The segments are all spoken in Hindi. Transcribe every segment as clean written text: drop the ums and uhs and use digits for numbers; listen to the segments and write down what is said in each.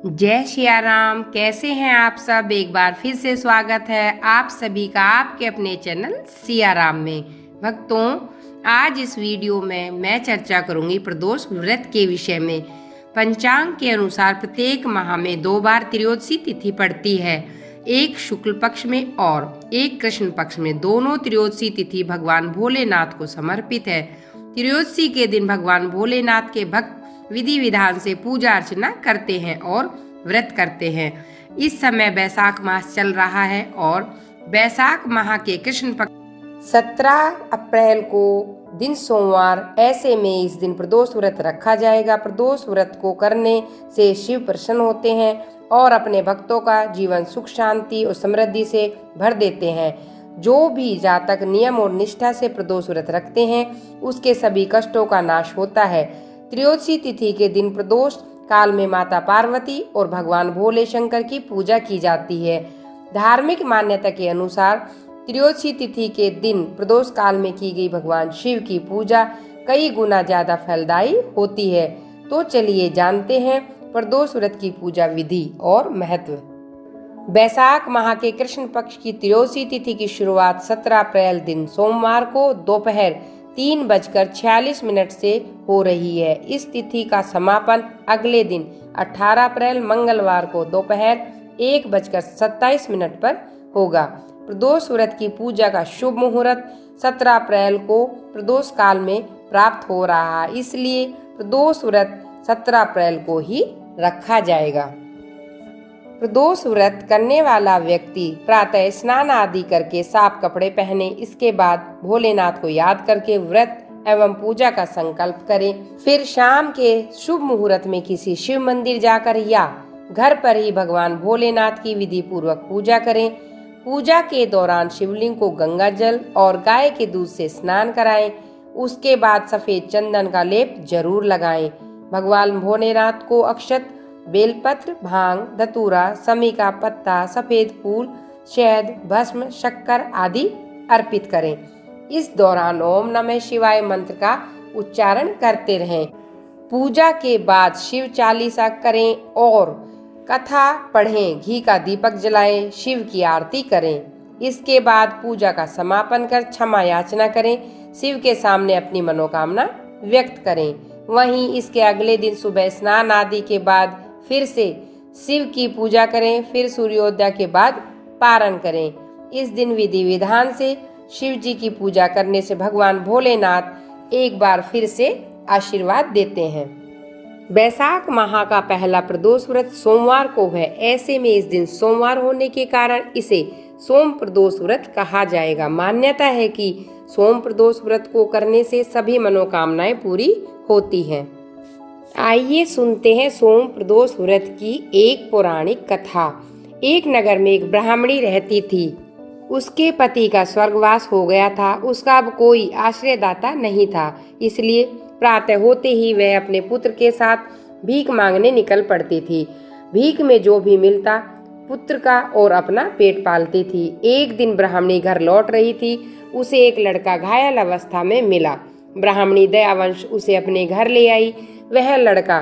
जय सिया राम। कैसे हैं आप सब? एक बार फिर से स्वागत है आप सभी का आपके अपने चैनल सिया राम में। भक्तों, आज इस वीडियो में मैं चर्चा करूंगी प्रदोष व्रत के विषय में। पंचांग के अनुसार प्रत्येक माह में 2 बार त्रयोदशी तिथि पड़ती है, एक शुक्ल पक्ष में और एक कृष्ण पक्ष में। दोनों त्रयोदशी तिथि भगवान भोलेनाथ को समर्पित है। त्रयोदशी के दिन भगवान भोलेनाथ के भक्त विधि विधान से पूजा अर्चना करते हैं और व्रत करते हैं। इस समय वैशाख मास चल रहा है और वैशाख माह के कृष्ण पक्ष 17 अप्रैल को दिन सोमवार, ऐसे में इस दिन प्रदोष व्रत रखा जाएगा। प्रदोष व्रत को करने से शिव प्रसन्न होते हैं और अपने भक्तों का जीवन सुख शांति और समृद्धि से भर देते हैं। जो भी जातक नियम और निष्ठा से प्रदोष व्रत रखते हैं उसके सभी कष्टों का नाश होता है। त्रयोदशी तिथि के दिन प्रदोष काल में माता पार्वती और भगवान भोले शंकर की पूजा की जाती है। धार्मिक मान्यता के अनुसार त्रयोदशी तिथि के दिन प्रदोष काल में की गई भगवान शिव की पूजा कई गुना ज्यादा फलदायी होती है। तो चलिए जानते हैं प्रदोष व्रत की पूजा विधि और महत्व। वैशाख माह के कृष्ण पक्ष की त्रयोदशी तिथि की शुरुआत 17 अप्रैल दिन सोमवार को दोपहर 3:46 से हो रही है। इस तिथि का समापन अगले दिन 18 अप्रैल मंगलवार को दोपहर 1:27 पर होगा। प्रदोष व्रत की पूजा का शुभ मुहूर्त 17 अप्रैल को प्रदोष काल में प्राप्त हो रहा है, इसलिए प्रदोष व्रत 17 अप्रैल को ही रखा जाएगा। प्रदोष व्रत करने वाला व्यक्ति प्रातः स्नान आदि करके साफ कपड़े पहने, इसके बाद भोलेनाथ को याद करके व्रत एवं पूजा का संकल्प करें। फिर शाम के शुभ मुहूर्त में किसी शिव मंदिर जाकर या घर पर ही भगवान भोलेनाथ की विधि पूर्वक पूजा करें। पूजा के दौरान शिवलिंग को गंगा जल और गाय के दूध से स्नान कराएं। उसके बाद सफेद चंदन का लेप जरूर लगाएं। भगवान भोलेनाथ को अक्षत, बेलपत्र, भांग, धतूरा, समी का पत्ता, सफेद फूल, शहद, भस्म, शक्कर आदि अर्पित करें। इस दौरान ओम नमः शिवाय मंत्र का उच्चारण करते रहें। पूजा के बाद शिव चालीसा करें और कथा पढ़ें, घी का दीपक जलाएं, शिव की आरती करें। इसके बाद पूजा का समापन कर क्षमा याचना करें, शिव के सामने अपनी मनोकामना व्यक्त करें। वहीं इसके अगले दिन सुबह स्नान आदि के बाद फिर से शिव की पूजा करें, फिर सूर्योदय के बाद पारण करें। इस दिन विधि विधान से शिव जी की पूजा करने से भगवान भोलेनाथ एक बार फिर से आशीर्वाद देते हैं। वैशाख माह का पहला प्रदोष व्रत सोमवार को है, ऐसे में इस दिन सोमवार होने के कारण इसे सोम प्रदोष व्रत कहा जाएगा। मान्यता है कि सोम प्रदोष व्रत को करने से सभी मनोकामनाएं पूरी होती हैं। आइए सुनते हैं सोम प्रदोष व्रत की एक पौराणिक कथा। एक नगर में एक ब्राह्मणी रहती थी। उसके पति का स्वर्गवास हो गया था। उसका अब कोई आश्रयदाता नहीं था, इसलिए प्रातः होते ही वह अपने पुत्र के साथ भीख मांगने निकल पड़ती थी। भीख में जो भी मिलता पुत्र का और अपना पेट पालती थी। एक दिन ब्राह्मणी घर लौट रही थी, उसे एक लड़का घायल अवस्था में मिला। ब्राह्मणी दयावंश उसे अपने घर ले आई। वह लड़का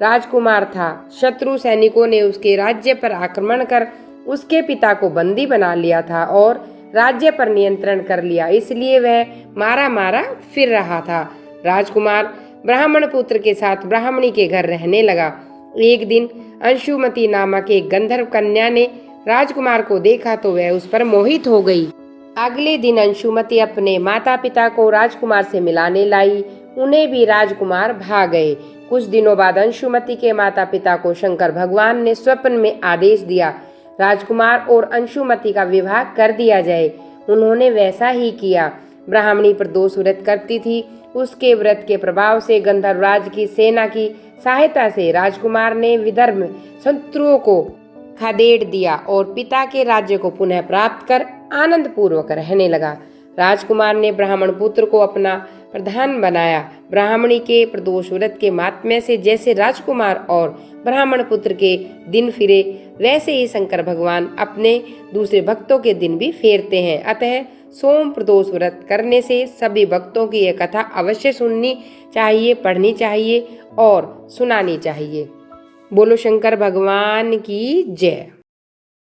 राजकुमार था। शत्रु सैनिकों ने उसके राज्य पर आक्रमण कर उसके पिता को बंदी बना लिया था और राज्य पर नियंत्रण कर लिया, इसलिए वह मारा मारा फिर रहा था। राजकुमार ब्राह्मण पुत्र के साथ ब्राह्मणी के घर रहने लगा। एक दिन अंशुमती नामक एक गंधर्व कन्या ने राजकुमार को देखा तो वह उस पर मोहित हो गई। अगले दिन अंशुमती अपने माता पिता को राजकुमार से मिलाने लाई। उन्हें भी राजकुमार भा गए। कुछ दिनों बाद अंशुमती के माता पिता को शंकर भगवान ने स्वप्न में आदेश दिया, राजकुमार और अंशुमती का विवाह कर दिया जाए। उन्होंने वैसा ही किया। ब्राह्मणी प्रदोष व्रत करती थी। उसके व्रत के प्रभाव से गंधर्वराज की सेना की सहायता से राजकुमार ने विदर्भ शत्रुओं को खदेड़ दिया और पिता के राज्य को पुनः प्राप्त कर आनंद पूर्वक रहने लगा। राजकुमार ने ब्राह्मण पुत्र को अपना प्रधान बनाया। ब्राह्मणी के प्रदोष व्रत के महात्म्य से जैसे राजकुमार और ब्राह्मण पुत्र के दिन फिरे, वैसे ही शंकर भगवान अपने दूसरे भक्तों के दिन भी फेरते हैं। अतः सोम प्रदोष व्रत करने से सभी भक्तों की यह कथा अवश्य सुननी चाहिए, पढ़नी चाहिए और सुनानी चाहिए। बोलो शंकर भगवान की जय।